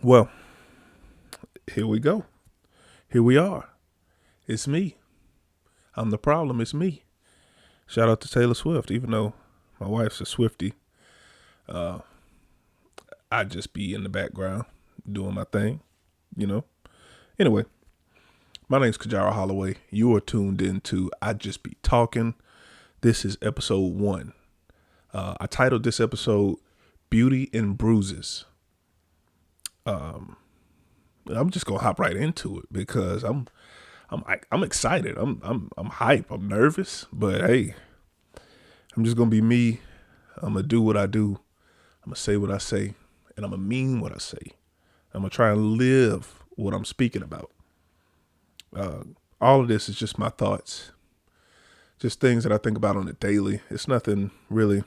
Well, here we go. Here we are. It's me. I'm the problem. It's me. Shout out to Taylor Swift. Even though my wife's a Swiftie, uh, I just be in the background doing my thing, you know. Anyway, my name's Kajara Holloway. You are tuned in to I Just Be Talking. This is episode 1. I titled this episode "Beauty in Bruises." Um, I'm just gonna hop right into it because I'm excited. I'm hype. I'm nervous, but hey, I'm just gonna be me. I'm gonna do what I do. I'm gonna say what I say, and I'm gonna mean what I say. I'm gonna try and live what I'm speaking about. Uh, all of this is just my thoughts, just things that I think about on a daily. It's nothing really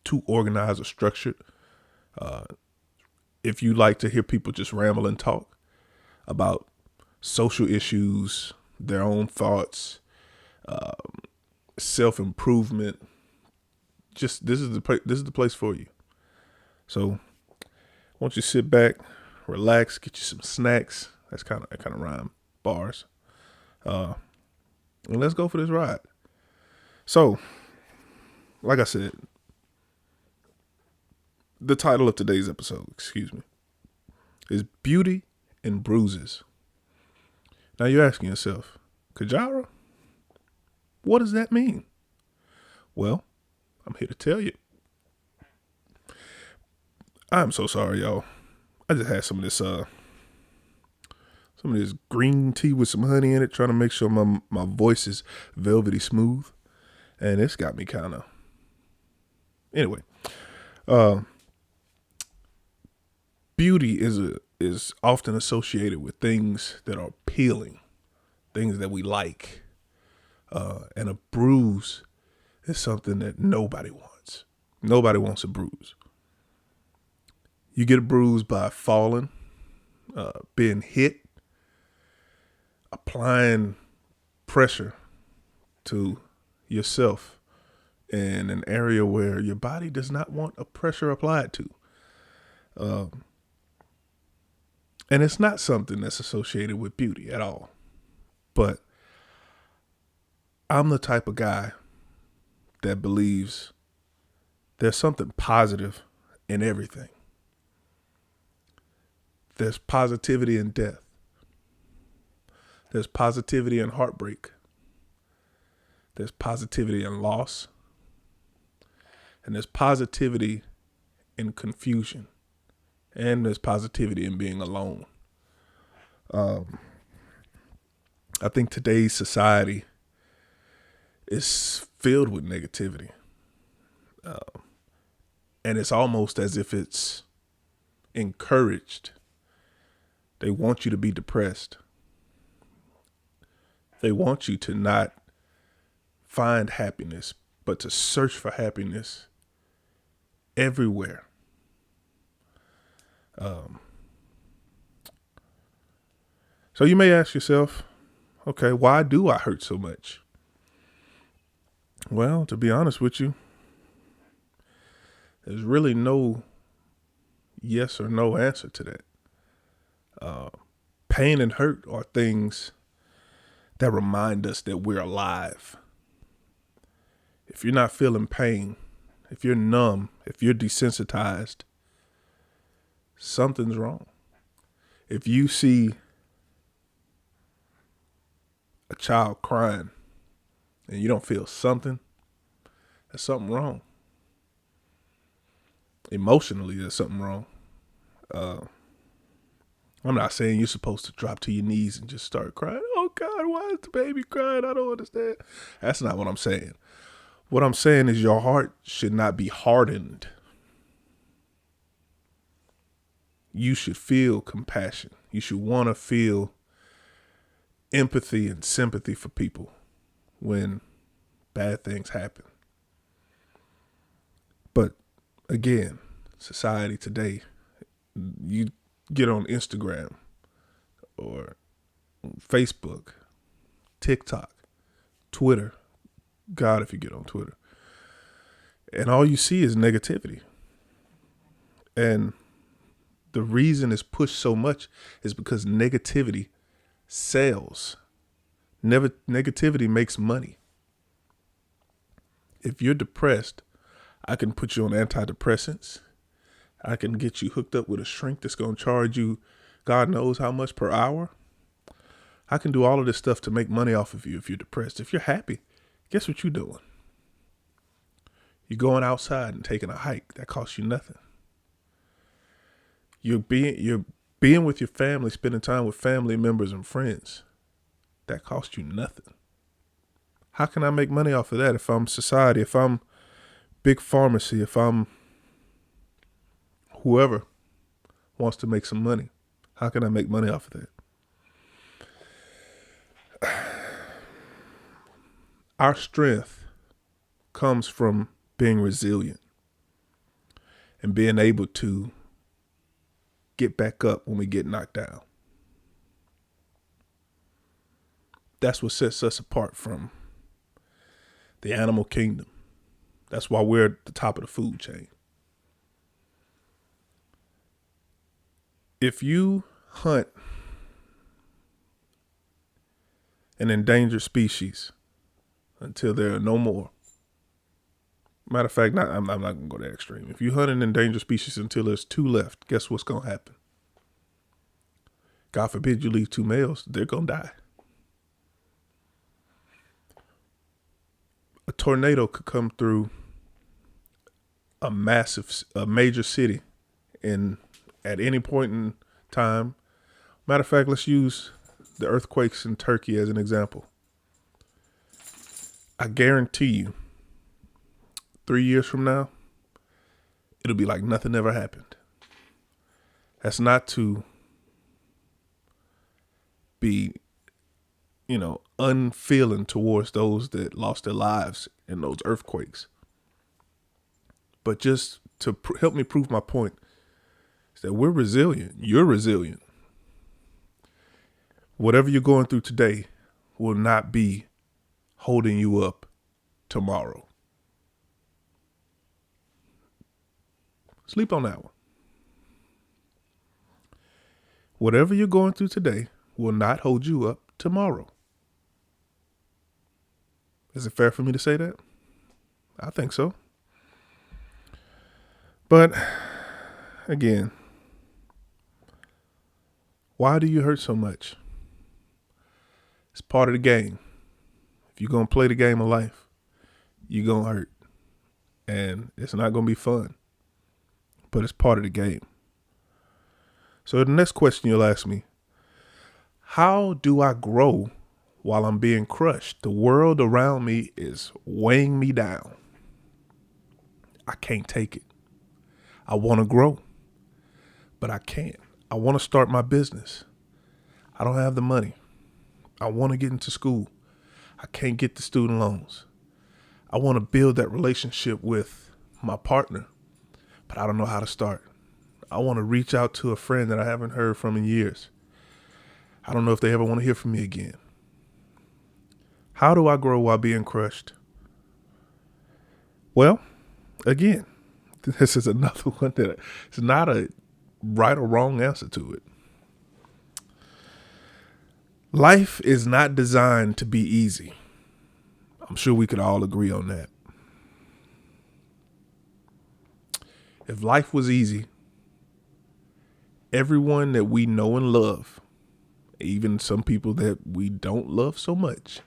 too organized or structured. Uh, if you like to hear people just ramble and talk about social issues, their own thoughts, uh, self improvement, just this is the place for you. So, won't you sit back, relax, get you some snacks. That kind of rhyme bars. Uh, and let's go for this ride. So, like I said, the title of today's episode, is Beauty in Bruises. Now you're asking yourself, Kajara, what does that mean? Well, I'm here to tell you. I'm so sorry, y'all. I just had some of this green tea with some honey in it, trying to make sure my voice is velvety smooth, and it's got me kind of. Anyway, uh, beauty is often associated with things that are appealing, things that we like, and a bruise is something that nobody wants. Nobody wants a bruise. You get a bruise by falling, being hit, applying pressure to yourself in an area where your body does not want a pressure applied to. Um, and it's not something that's associated with beauty at all. But I'm the type of guy that believes there's something positive in everything. There's positivity in death. There's positivity in heartbreak. There's positivity in loss. And there's positivity in confusion. And there's positivity in being alone. Um, I think today's society is filled with negativity. Uh, and it's almost as if it's encouraged. They want you to be depressed. They want you to not find happiness, but to search for happiness everywhere. Um, so you may ask yourself, okay, why do I hurt so much? Well, to be honest with you, there's really no yes or no answer to that. Uh, Pain and hurt are things that remind us that we're alive. If you're not feeling pain, if you're numb, if you're desensitized, something's wrong. If you see a child crying and you don't feel something, there's something wrong. Emotionally, there's something wrong. Uh, I'm not saying you're supposed to drop to your knees and just start crying. Oh God, why is the baby crying? I don't understand. That's not what I'm saying. What I'm saying is your heart should not be hardened. You should feel compassion. You should want to feel empathy and sympathy for people when bad things happen. But again, society today, you get on Instagram or Facebook, TikTok, Twitter. God, if you get on Twitter. And all you see is negativity. And The reason it's pushed so much is because negativity sells. Negativity makes money. If you're depressed, I can put you on antidepressants. I can get you hooked up with a shrink that's going to charge you God knows how much per hour. I can do all of this stuff to make money off of you if you're depressed. If you're happy, guess what you're doing? You're going outside and taking a hike. That costs you nothing. You're being with your family, spending time with family members and friends. That costs you nothing. How can I make money off of that if I'm society, if I'm big pharmacy, if I'm whoever wants to make some money? How can I make money off of that? Our strength comes from being resilient and being able to get back up when we get knocked down. That's what sets us apart from the animal kingdom. That's why we're at the top of the food chain. If you hunt an endangered species until there are no more, matter of fact, I'm not going to go that extreme. If you hunt an endangered species until there's 2 left, guess what's going to happen? God forbid you leave 2 males, they're going to die. A tornado could come through a major city at any point in time. Matter of fact, let's use the earthquakes in Turkey as an example. I guarantee you, 3 years from now, it'll be like nothing ever happened. That's not to be, unfeeling towards those that lost their lives in those earthquakes. But just to help me prove my point, is that we're resilient. You're resilient. Whatever you're going through today will not be holding you up tomorrow. Sleep on that one. Whatever you're going through today will not hold you up tomorrow. Is it fair for me to say that? I think so. But again, why do you hurt so much? It's part of the game. If you're going to play the game of life, you're going to hurt. And it's not going to be fun. But it's part of the game. So the next question you'll ask me, how do I grow while I'm being crushed? The world around me is weighing me down. I can't take it. I want to grow, but I can't. I want to start my business. I don't have the money. I want to get into school. I can't get the student loans. I want to build that relationship with my partner, but I don't know how to start. I want to reach out to a friend that I haven't heard from in years. I don't know if they ever want to hear from me again. How do I grow while being crushed? Well, again, this is another one that it's not a right or wrong answer to it. Life is not designed to be easy. I'm sure we could all agree on that. If life was easy, everyone that we know and love, even some people that we don't love so much,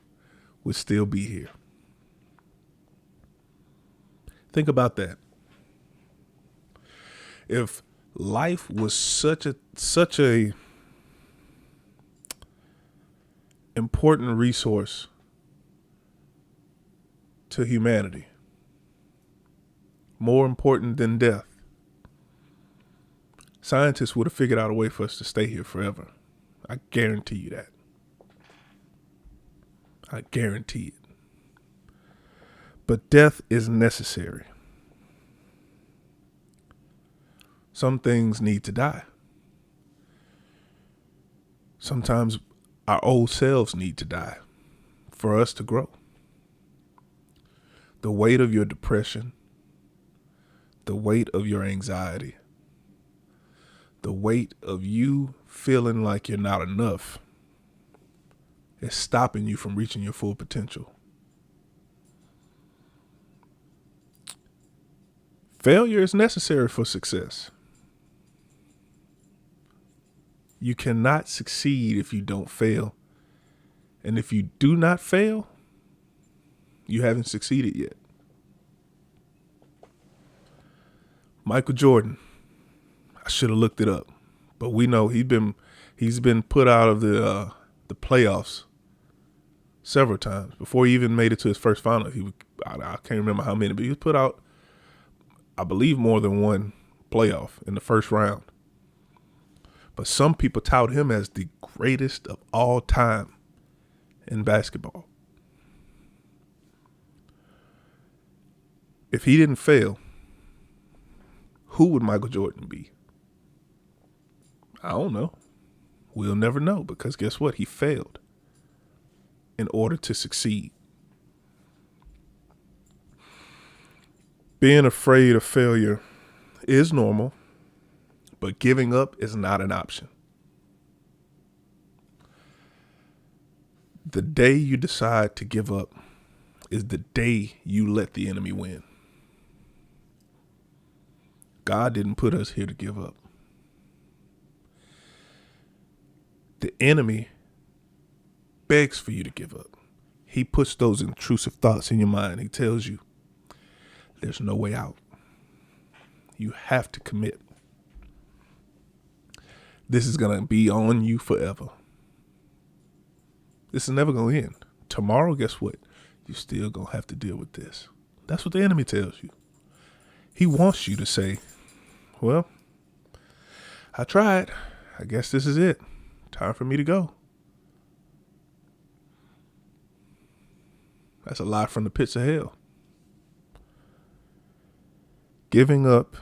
would still be here. Think about that. If life was such a important resource to humanity, more important than death, scientists would have figured out a way for us to stay here forever. I guarantee you that. I guarantee it. But death is necessary. Some things need to die. Sometimes our old selves need to die for us to grow. The weight of your depression, the weight of your anxiety, The weight of you feeling like you're not enough is stopping you from reaching your full potential. Failure is necessary for success. You cannot succeed if you don't fail. And if you do not fail, you haven't succeeded yet. Michael Jordan, I should have looked it up, but we know he's been put out of the playoffs several times before he even made it to his first final. I can't remember how many, but he was put out, I believe, more than one playoff in the first round. But some people tout him as the greatest of all time in basketball. If he didn't fail, who would Michael Jordan be? I don't know. We'll never know, because guess what? He failed in order to succeed. Being afraid of failure is normal, but giving up is not an option. The day you decide to give up is the day you let the enemy win. God didn't put us here to give up. The enemy begs for you to give up. He puts those intrusive thoughts in your mind. He tells you there's no way out. You have to commit. This is going to be on you forever. This is never going to end. Tomorrow, guess what? You're still going to have to deal with this. That's what the enemy tells you. He wants you to say, well, I tried. I guess this is it. Time for me to go. That's a lie from the pits of hell. Giving up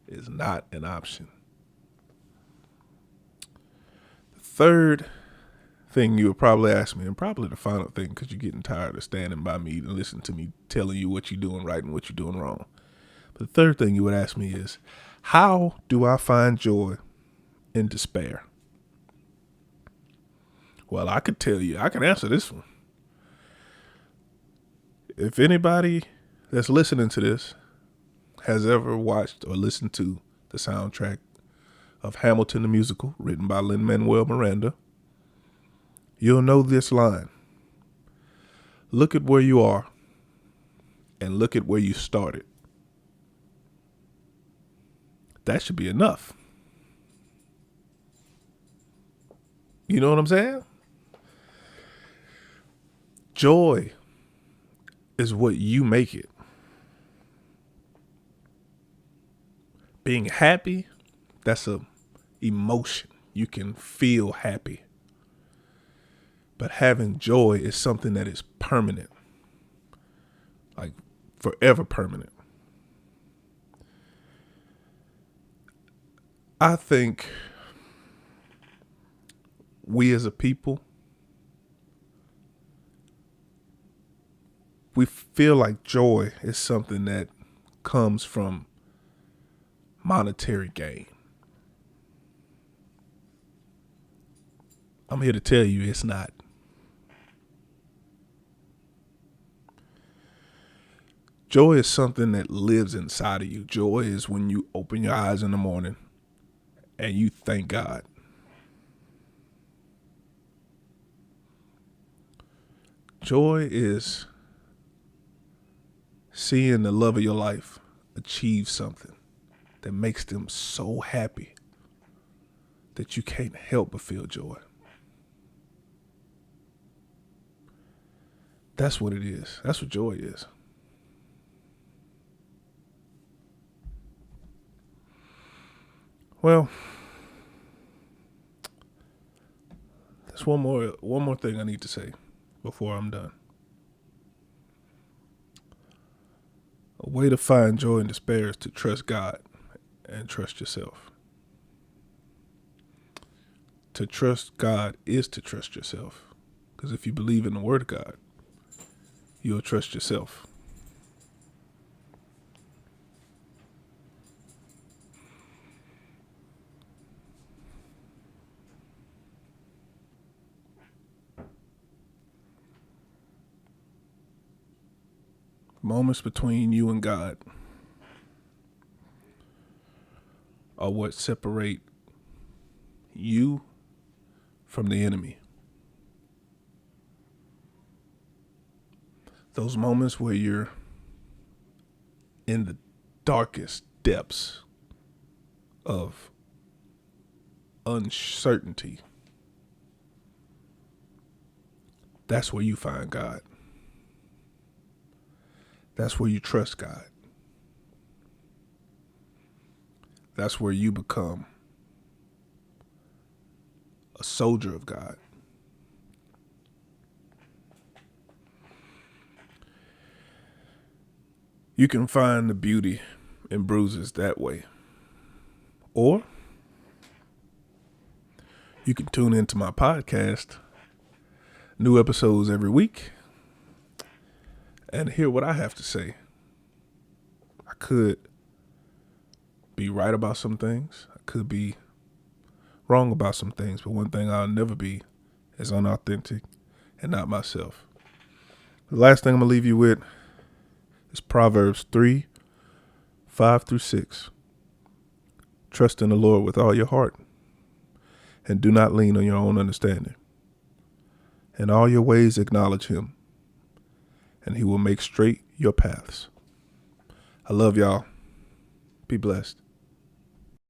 is not an option. The third thing you would probably ask me, and probably the final thing, because you're getting tired of standing by me and listening to me telling you what you're doing right and what you're doing wrong. But the third thing you would ask me is, how do I find joy in despair? Well, I could tell you, I can answer this one. If anybody that's listening to this has ever watched or listened to the soundtrack of Hamilton the Musical, written by Lin-Manuel Miranda, you'll know this line. Look at where you are and look at where you started. That should be enough. You know what I'm saying? Joy is what you make it. Being happy, that's a emotion. You can feel happy. But having joy is something that is permanent. Like forever permanent. I think we as a people, we feel like joy is something that comes from monetary gain. I'm here to tell you it's not. Joy is something that lives inside of you. Joy is when you open your eyes in the morning and you thank God. Joy is seeing the love of your life achieve something that makes them so happy that you can't help but feel joy. That's what it is. That's what joy is. Well, there's one more thing I need to say before I'm done. A way to find joy in despair is to trust God and trust yourself. To trust God is to trust yourself. Because if you believe in the Word of God, you'll trust yourself. Moments between you and God are what separate you from the enemy. Those moments where you're in the darkest depths of uncertainty, that's where you find God. That's where you trust God. That's where you become a soldier of God. You can find the beauty in bruises that way. Or you can tune into my podcast, new episodes every week, and hear what I have to say. I could be right about some things. I could be wrong about some things, but one thing I'll never be is unauthentic and not myself. The last thing I'm going to leave you with is Proverbs 3:5-6. Trust in the Lord with all your heart and do not lean on your own understanding. In all your ways acknowledge him, and he will make straight your paths. I love y'all. Be blessed.